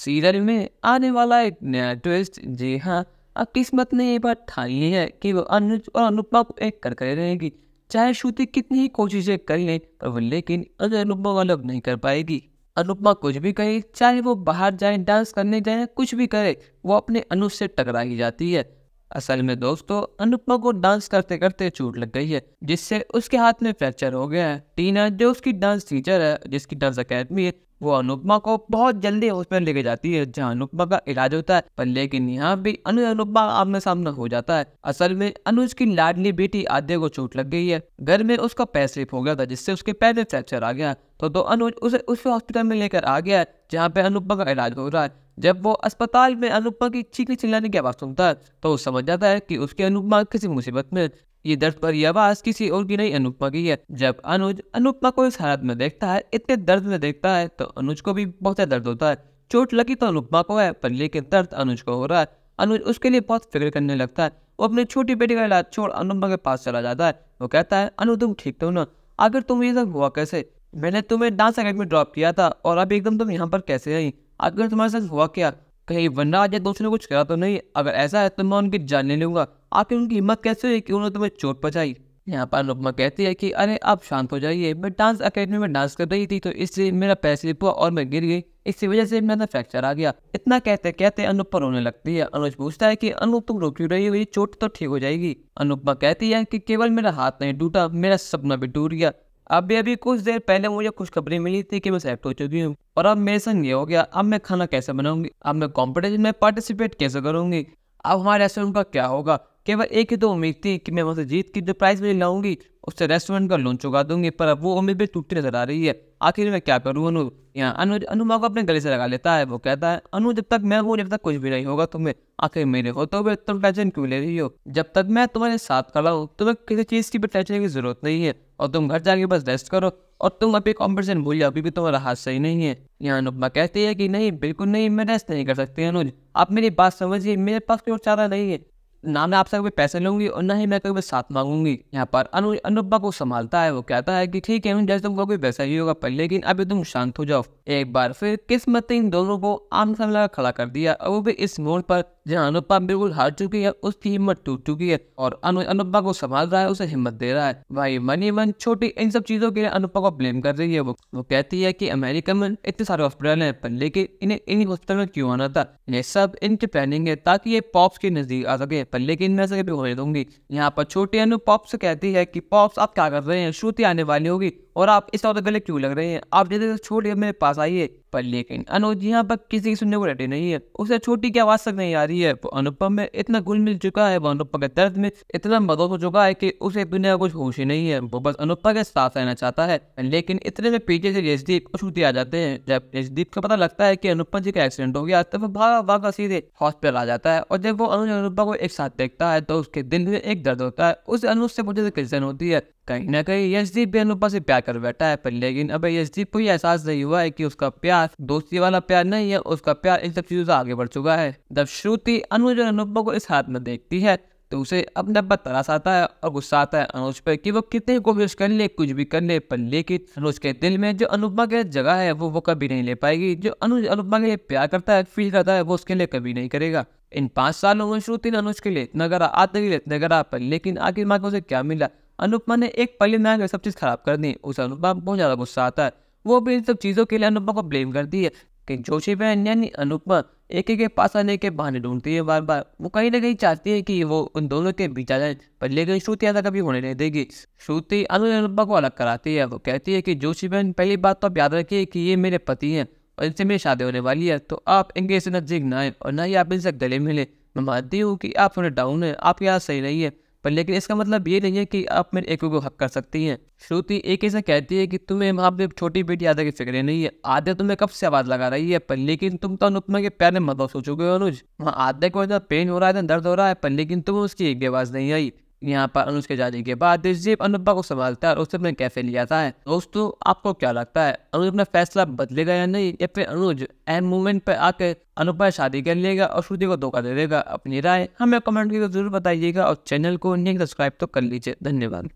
Serial में आने वाला एक नया ट्विस्ट। जी हाँ, अब किस्मत ने ये बात ठान ली है कि वो अनुज और अनुपमा को एक कर रहेगी। चाहे श्रुति कितनी ही कोशिशें कर ले पर वो लेकिन अनुपमा को अलग नहीं कर पाएगी। अनुपमा कुछ भी करे, चाहे वो बाहर जाए, डांस करने जाए, कुछ भी करे, वो अपने अनुज से टकरा ही जाती है। असल में दोस्तों, अनुपमा को डांस करते करते चोट लग गई है, जिससे उसके हाथ में फ्रैक्चर हो गया है। टीना जो उसकी डांस टीचर है, जिसकी डांस अकेडमी है, वो अनुपमा को बहुत जल्दी हॉस्पिटल लेके जाती है जहां अनुपमा का इलाज होता है। पर लेकिन यहाँ भी अनुज अनुपमा आमने सामने हो जाता है। असल में अनुज की लाडली बेटी आद्या को चोट लग गई है। घर में उसका पैर स्लिप हो गया था, जिससे उसके पैर में फ्रैक्चर आ गया। तो अनुज उसे उस हॉस्पिटल में लेकर आ गया है जहाँ पे अनुपमा का इलाज हो रहा है। जब वो अस्पताल में अनुपमा की चीखने चिल्लाने की आवाज सुनता है तो वो समझ जाता है कि उसकी अनुपमा किसी मुसीबत में। ये दर्द भरी आवाज किसी और की नहीं, अनुपमा की है। जब अनुज अनुपमा को इस हालत में देखता है, इतने दर्द में देखता है, तो अनुज को भी बहुत दर्द होता है। चोट लगी तो अनुपमा को है, पर लेकिन दर्द अनुज को हो रहा है। अनुज उसके लिए बहुत फिक्र करने लगता है। वो अपनी छोटी बेटी का इलाज छोड़ अनुपमा के पास चला जाता है। वो कहता है, अनु तुम ठीक तो ना? अगर तुम ये सब हुआ कैसे? मैंने तुम्हें डांस अकेडमी में ड्रॉप किया था और अब एकदम तुम यहाँ पर कैसे आई? अगर तुम्हारे साथ हुआ क्या? कहीं वनराज या दोस्तों ने कुछ करा तो नहीं? अगर ऐसा है तो मैं उनकी जान ले लूंगा। आखिर उनकी हिम्मत कैसे हुई कि उन्होंने तुम्हें चोट पहुंचाई? यहाँ पर अनुपमा कहती है कि अरे आप शांत हो जाइए, मैं डांस अकेडमी में डांस कर रही थी तो इसलिए मेरा पैर स्लिप हुआ और मैं गिर गई, इसी वजह से मेरा फ्रैक्चर आ गया। इतना कहते कहते अनुपमा रोने लगती है। अनुज पूछता है कि अनु तुम रो क्यों रही हो? ये चोट तो ठीक हो जाएगी। अनुपमा कहती है कि केवल मेरा हाथ नहीं टूटा, मेरा सपना भी टूट गया। अभी कुछ देर पहले मुझे खुशखबरी मिली थी कि मैं सेलेक्ट हो चुकी हूँ और अब मेरे संग ये हो गया। अब मैं खाना कैसे बनाऊंगी? अब मैं कंपटीशन में पार्टिसिपेट कैसे करूंगी? अब हमारे रेस्टोरेंट का क्या होगा? केवल एक ही तो उम्मीद थी कि मैं वहाँ से जीत की जो प्राइज मुझे लाऊंगी उससे रेस्टोरेंट का लोन चुका दूंगी, पर अब वो उम्मीद भी टूटती नजर आ रही है। आखिर मैं क्या करूँ? अनु यहाँ अनुज अनुमा को अपने गले से लगा लेता है। वो कहता है, अनु जब तक मैं हूँ, जब तक कुछ भी नहीं होगा तुम्हें। आखिर मेरे होते हुए तुम टेंशन क्यों ले रही हो? जब तक मैं तुम्हारे साथ खड़ा हूँ तुम्हें किसी चीज़ की भी टेंशन की जरूरत नहीं है और तुम घर जाके बस रेस्ट करो और तुम अभी कॉम्पिटिशन भूल जाओ, अभी भी तुम्हारा हाथ सही नहीं है। यहाँ अनुपमा कहती है कि नहीं, बिल्कुल नहीं, मैं रेस्ट नहीं कर सकती अनुज। आप मेरी बात समझिए, मेरे पास कोई और चारा नहीं है। ना मैं आपसे कभी पैसे लूंगी और ना ही मैं कभी साथ मांगूंगी। यहाँ पर अनुज अनुपमा को संभालता है। वो कहता है कि ठीक है, जैसे तुमको कोई वैसा ही होगा, पर लेकिन अभी तुम शांत हो जाओ। एक बार फिर किस्मत ने इन दोनों को आमने सामने खड़ा कर दिया और वो भी इस मोड़ पर जहाँ अनुपमा बिल्कुल हार चुकी है, उसकी हिम्मत टूट चुकी है और अनुज अनुपमा को संभाल रहा है, उसे हिम्मत दे रहा है। भाई मनी मन छोटी इन सब चीजों के लिए अनुपमा को ब्लेम कर रही है। वो कहती है कि अमेरिका में इतने सारे हॉस्पिटल हैं, पर लेकिन इन्हें इन्हीं हॉस्पिटल में क्यों आना था? ये सब इनकी प्लानिंग है ताकि ये पॉप्स के नजदीक आ सके, पर लेकिन मैं सके भी होने दूंगी। यहाँ पर छोटी अनु पॉप्स से कहती है कि पॉप्स आप क्या कर रहे हैं? श्रुति आने वाली होगी और आप इस तरह गले क्यों लग रहे हैं? आप जैसे छोटी मेरे पास आइए। पर लेकिन अनुज यहाँ पर किसी की सुनने को रेडी नहीं है। उसे छोटी की आवाज तक नहीं आ रही है। वो अनुपम में इतना घुल मिल चुका है, वो अनुपम के दर्द में इतना मदद हो चुका है कि उसे दुनिया का कुछ होश ही नहीं है। वो बस अनुपम के साथ रहना चाहता है। लेकिन इतने में पीछे से यशदीप और श्रुति आ जाते हैं। जब यशदीप को पता लगता है कि अनुपम जी का एक्सीडेंट हो गया तो वो भागा भागा सीधे हॉस्पिटल आ जाता है। और जब वो अनुज और अनुपम को एक साथ देखता है तो उसके दिल में एक दर्द होता है। उसे अनुज से मुझे कंसर्न होती है। कहीं ना कहीं यशदीप भी अनुपमा से प्यार कर बैठा है, पर लेकिन अब यशदीप को ये एहसास नहीं हुआ है कि उसका प्यार दोस्ती वाला प्यार नहीं है, उसका प्यार इन सब चीजों से आगे बढ़ चुका है। जब श्रुति अनुज और अनुपमा को इस हाथ में देखती है तो उसे अपने पर तरस आता है और गुस्सा आता है अनुज पर कि वो कितनी कोशिश कर ले, कुछ भी कर ले, पर लेकिन अनुज के दिल में जो अनुपमा की जगह है वो कभी नहीं ले पाएगी। जो अनुज अनुपमा के लिए प्यार करता है, फील करता है, वो उसके लिए कभी नहीं करेगा। इन 5 सालों में श्रुति ने अनुज के लिए इतना करा, आते के लिए इतना करा, पर लेकिन आखिर माँ को उसे क्या मिला? अनुपमा ने एक पल में आकर सब चीज खराब कर दी। उस अनुपमा बहुत ज्यादा गुस्सा आता है। वो भी इन सब चीजों के लिए अनुपमा को ब्लेम करती है कि जोशी बहन यानी अनुपमा एक के पास आने के बहाने ढूंढती है बार बार। वो कहीं ना कहीं चाहती है कि वो उन दोनों के बीच आ जाए, पर लेकिन श्रुति ऐसा कभी होने नहीं देगी। श्रुति अनुपमा को अलग कराती है। वो कहती है कि जोशी बहन, पहली बात तो आप याद रखिए कि ये मेरे पति हैं और इनसे मेरी शादी होने वाली है, तो आप इनके से नजदीक ना आए और ना ही आप इनसे गले मिले। मैं मानती हूँ कि आप थोड़े डाउन है, आपके यहाँ सही नहीं है, पर लेकिन इसका मतलब ये नहीं है कि आप मेरे एको को हक कर सकती हैं। श्रुति एक ऐसा कहती है कि तुम्हें वहाँ पे छोटी बेटी आद्या की फिक्र नहीं है। आद्या तुम्हें कब से आवाज लगा रही है, पर लेकिन तुम तो अनुपमा के प्यार में मदद हो चुके हो अनुज। वहाँ आद्या को इतना पेन हो रहा है, दर्द हो रहा है, पर लेकिन तुम उसकी एक भी आवाज नहीं आई। यहाँ पर अनुज के जाने के बाद यशदीप अनुपमा को संभालता है और उसे अपने कैफे ले जाता है। दोस्तों आपको क्या लगता है, अनुज अपना फैसला बदलेगा या नहीं, या फिर अनुज एंड मूवमेंट पर आकर अनुपमा शादी कर लेगा और श्रुति को धोखा दे देगा? अपनी राय हमें कमेंट करके जरूर बताइएगा और चैनल को नहीं सब्सक्राइब तो कर लीजिए। धन्यवाद।